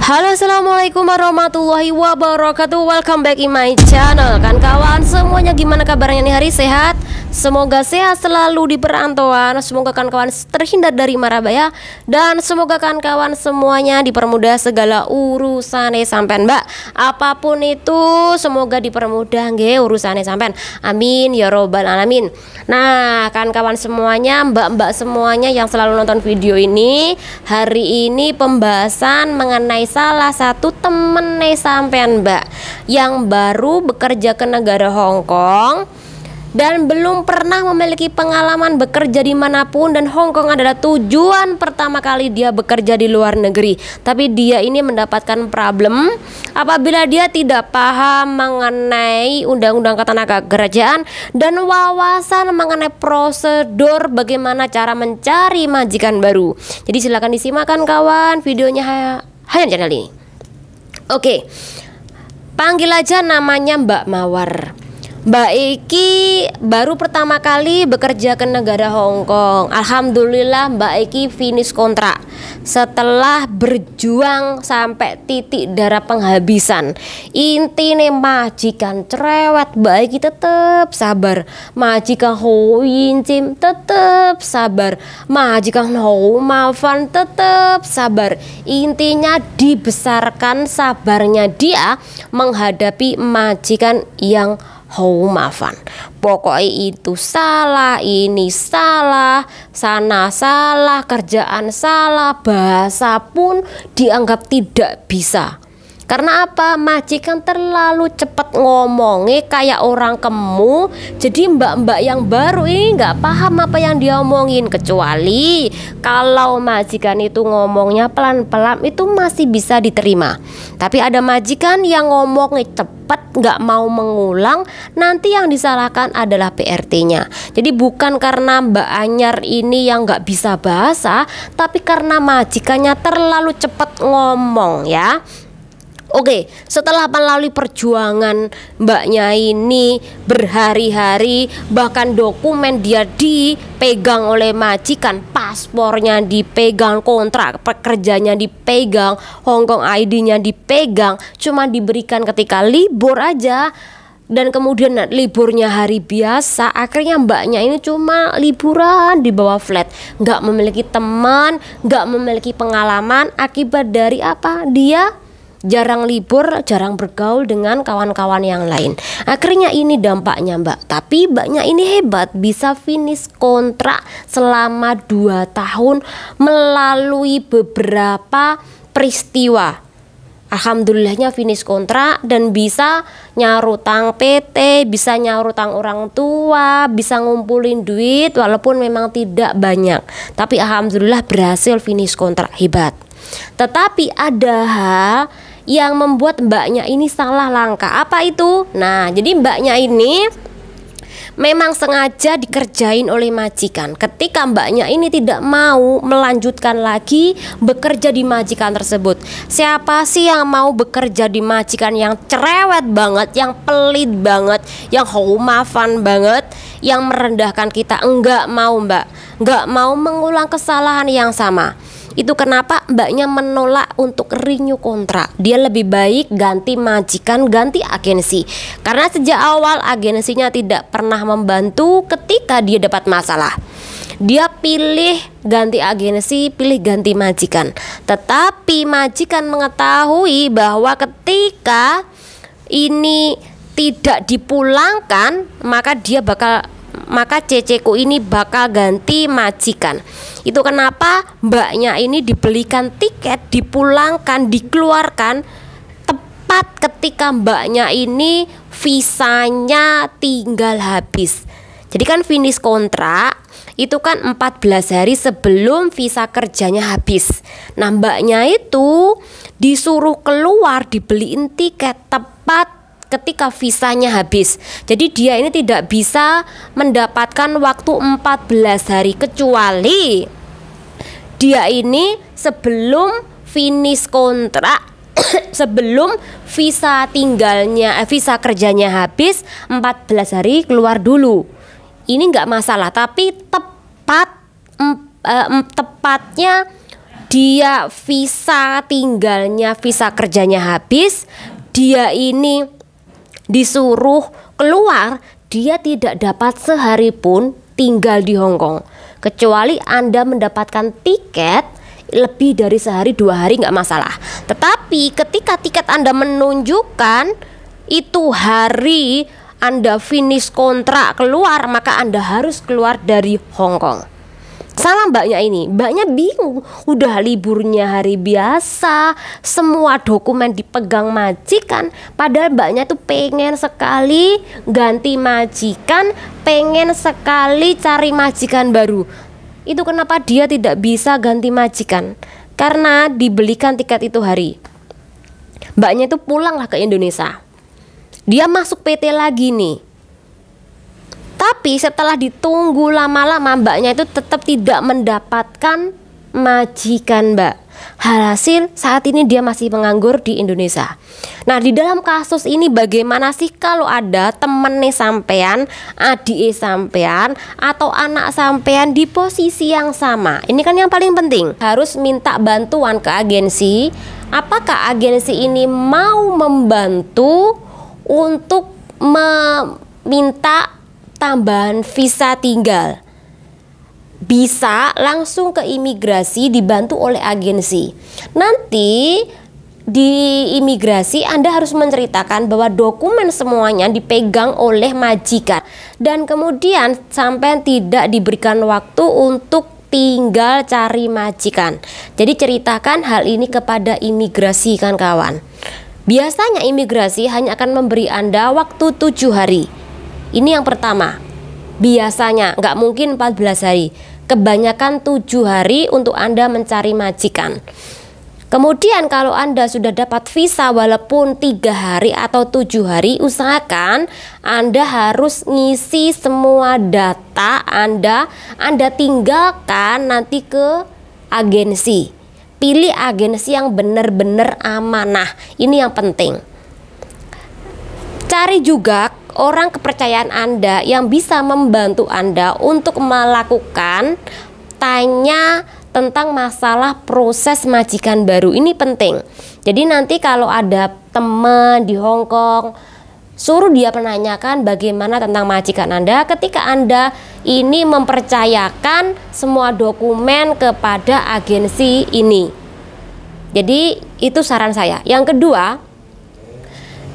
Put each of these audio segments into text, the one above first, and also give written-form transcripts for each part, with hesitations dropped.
Halo, assalamualaikum warahmatullahi wabarakatuh. Welcome back in my channel. Kan kawan semuanya, gimana kabarnya nih hari? Sehat? Semoga sehat selalu di perantauan. Semoga kawan-kawan terhindar dari mara bahaya, dan semoga kawan-kawan semuanya dipermudah segala urusannya sampean, Mbak. Apapun itu semoga dipermudah nggih urusannya sampean. Amin ya robbal alamin. Nah, kawan-kawan semuanya, mbak-mbak semuanya yang selalu nonton video ini, hari ini pembahasan mengenai salah satu temen sampean, Mbak, yang baru bekerja ke negara Hong Kong dan belum pernah memiliki pengalaman bekerja dimanapun, dan Hong Kong adalah tujuan pertama kali dia bekerja di luar negeri. Tapi dia ini mendapatkan problem apabila dia tidak paham mengenai undang-undang ketenagakerjaan dan wawasan mengenai prosedur bagaimana cara mencari majikan baru. Jadi silakan disimak kawan videonya hanya channel ini. Oke, panggil aja namanya Mbak Mawar. Mbak Eki baru pertama kali bekerja ke negara Hong Kong. Alhamdulillah Mbak Eki finish kontrak setelah berjuang sampai titik darah penghabisan. Intine majikan cerewet, Mbak Eki tetap sabar. Majikan Ho Yin Cim tetap sabar. Majikan Ho Mafan tetap sabar. Intinya dibesarkan sabarnya dia menghadapi majikan yang Ho Mafan. Pokoknya itu salah, ini salah, sana salah, kerjaan salah, bahasa pun dianggap tidak bisa. Karena apa? Majikan terlalu cepat ngomongnya kayak orang kemu. Jadi mbak-mbak yang baru ini nggak paham apa yang dia omongin. Kecuali kalau majikan itu ngomongnya pelan-pelan, itu masih bisa diterima. Tapi ada majikan yang ngomongnya cepat, nggak mau mengulang, nanti yang disalahkan adalah PRT-nya. Jadi bukan karena Mbak Anyar ini yang nggak bisa bahasa, tapi karena majikannya terlalu cepat ngomong ya. Oke, setelah melalui perjuangan mbaknya ini berhari-hari, bahkan dokumen dia dipegang oleh majikan, paspornya dipegang, kontrak pekerjanya dipegang, Hong Kong ID-nya dipegang, cuma diberikan ketika libur aja. Dan kemudian liburnya hari biasa, akhirnya mbaknya ini cuma liburan di bawah flat, nggak memiliki teman, nggak memiliki pengalaman. Akibat dari apa? Dia jarang libur, jarang bergaul dengan kawan-kawan yang lain. Akhirnya ini dampaknya, Mbak. Tapi mbaknya ini hebat, bisa finish kontrak selama 2 tahun melalui beberapa peristiwa. Alhamdulillahnya finish kontrak dan bisa nyaur utang PT, bisa nyaur utang orang tua, bisa ngumpulin duit walaupun memang tidak banyak. Tapi alhamdulillah berhasil finish kontrak, hebat. Tetapi ada hal yang membuat mbaknya ini salah langkah. Apa itu? Nah, jadi mbaknya ini memang sengaja dikerjain oleh majikan. Ketika mbaknya ini tidak mau melanjutkan lagi bekerja di majikan tersebut. Siapa sih yang mau bekerja di majikan yang cerewet banget, yang pelit banget, yang homafan banget, yang merendahkan kita? Enggak mau, Mbak. Enggak mau mengulang kesalahan yang sama. Itu kenapa mbaknya menolak untuk renew kontrak. Dia lebih baik ganti majikan, ganti agensi. Karena sejak awal agensinya tidak pernah membantu ketika dia dapat masalah. Dia pilih ganti agensi, pilih ganti majikan. Tetapi majikan mengetahui bahwa ketika ini tidak dipulangkan, maka ceceku ini bakal ganti majikan. Itu kenapa mbaknya ini dibelikan tiket, dipulangkan, dikeluarkan tepat ketika mbaknya ini visanya tinggal habis. Jadi kan finish kontrak itu kan 14 hari sebelum visa kerjanya habis. Nah, mbaknya itu disuruh keluar, dibeliin tiket tepat ketika visanya habis. Jadi dia ini tidak bisa mendapatkan waktu 14 hari, kecuali dia ini sebelum finish kontrak sebelum visa kerjanya habis 14 hari keluar dulu. Ini nggak masalah, tapi tepatnya dia visa tinggalnya, visa kerjanya habis, dia ini disuruh keluar, dia tidak dapat sehari pun tinggal di Hong Kong, kecuali Anda mendapatkan tiket lebih dari sehari 2 hari nggak masalah. Tetapi ketika tiket Anda menunjukkan itu hari Anda finish kontrak keluar, maka Anda harus keluar dari Hong Kong. Sama mbaknya ini, mbaknya bingung, udah liburnya hari biasa, semua dokumen dipegang majikan, padahal mbaknya tuh pengen sekali ganti majikan, pengen sekali cari majikan baru. Itu kenapa dia tidak bisa ganti majikan, karena dibelikan tiket itu hari. Mbaknya itu pulanglah ke Indonesia, dia masuk PT lagi nih. Tapi setelah ditunggu lama-lama, mbaknya itu tetap tidak mendapatkan majikan, mbak. Hasil saat ini dia masih menganggur di Indonesia. Nah, di dalam kasus ini bagaimana sih kalau ada temennya sampean, adik sampean, atau anak sampean di posisi yang sama? Ini kan yang paling penting, harus minta bantuan ke agensi. Apakah agensi ini mau membantu untuk meminta tambahan visa tinggal? Bisa langsung ke imigrasi dibantu oleh agensi. Nanti di imigrasi Anda harus menceritakan bahwa dokumen semuanya dipegang oleh majikan, dan kemudian sampai tidak diberikan waktu untuk tinggal cari majikan. Jadi ceritakan hal ini kepada imigrasi kan kawan. Biasanya imigrasi hanya akan memberi Anda waktu 7 hari. Ini yang pertama. Biasanya nggak mungkin 14 hari. Kebanyakan 7 hari untuk Anda mencari majikan. Kemudian kalau Anda sudah dapat visa walaupun 3 hari atau 7 hari, usahakan Anda harus ngisi semua data Anda tinggalkan nanti ke agensi. Pilih agensi yang benar-benar amanah. Ini yang penting. Cari juga orang kepercayaan Anda yang bisa membantu Anda untuk melakukan tanya tentang masalah proses majikan baru. Ini penting. Jadi nanti kalau ada teman di Hong Kong, suruh dia menanyakan bagaimana tentang majikan Anda ketika Anda ini mempercayakan semua dokumen kepada agensi ini. Jadi itu saran saya. Yang kedua,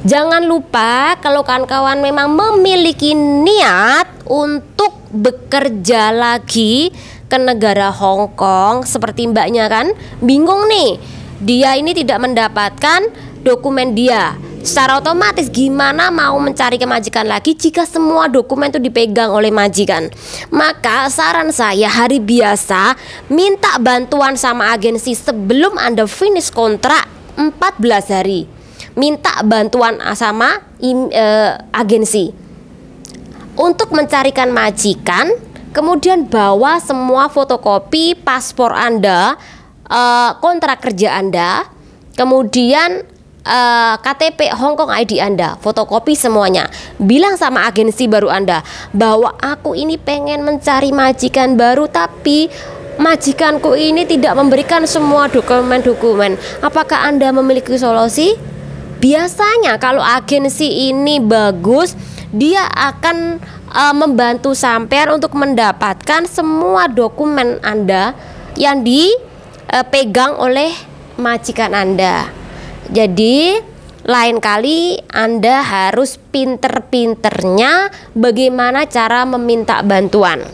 jangan lupa kalau kawan-kawan memang memiliki niat untuk bekerja lagi ke negara Hong Kong, seperti mbaknya kan bingung nih, dia ini tidak mendapatkan dokumen dia. Secara otomatis gimana mau mencari kemajikan lagi jika semua dokumen itu dipegang oleh majikan? Maka saran saya hari biasa minta bantuan sama agensi sebelum Anda finish kontrak 14 hari. Minta bantuan sama agensi untuk mencarikan majikan, kemudian bawa semua fotokopi paspor Anda, kontrak kerja Anda, kemudian KTP Hong Kong ID Anda, fotokopi semuanya. Bilang sama agensi baru Anda bahwa aku ini pengen mencari majikan baru, tapi majikanku ini tidak memberikan semua dokumen-dokumen. Apakah Anda memiliki solusi? Biasanya kalau agensi ini bagus, dia akan membantu sampean untuk mendapatkan semua dokumen Anda yang dipegang oleh majikan Anda. Jadi lain kali Anda harus pinter-pinternya bagaimana cara meminta bantuan.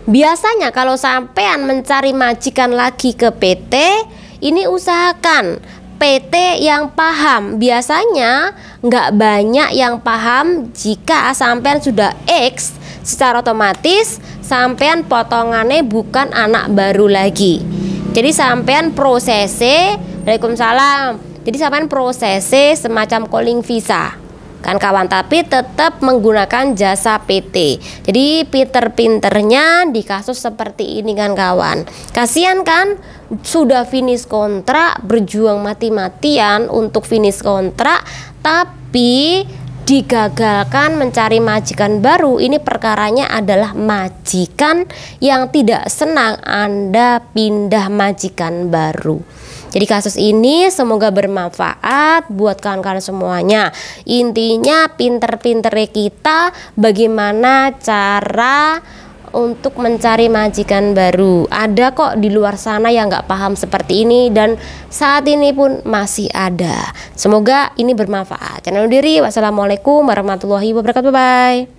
Biasanya kalau sampean mencari majikan lagi ke PT, ini usahakan PT yang paham. Biasanya nggak banyak yang paham. Jika sampean sudah X, secara otomatis sampean potongannya bukan anak baru lagi. Jadi sampean prosesnya, Waalaikumsalam, jadi sampean prosesnya semacam calling visa kan kawan, tapi tetap menggunakan jasa PT. Jadi pinter-pinternya di kasus seperti ini kan kawan. Kasihan kan, sudah finish kontrak, berjuang mati-matian untuk finish kontrak, tapi digagalkan mencari majikan baru, ini perkaranya adalah majikan yang tidak senang Anda pindah majikan baru. Jadi kasus ini semoga bermanfaat buat kawan-kawan semuanya. Intinya pinter-pinternya kita bagaimana cara untuk mencari majikan baru. Ada kok di luar sana yang nggak paham seperti ini, dan saat ini pun masih ada. Semoga ini bermanfaat. Channel diri. Wassalamualaikum warahmatullahi wabarakatuh. Bye.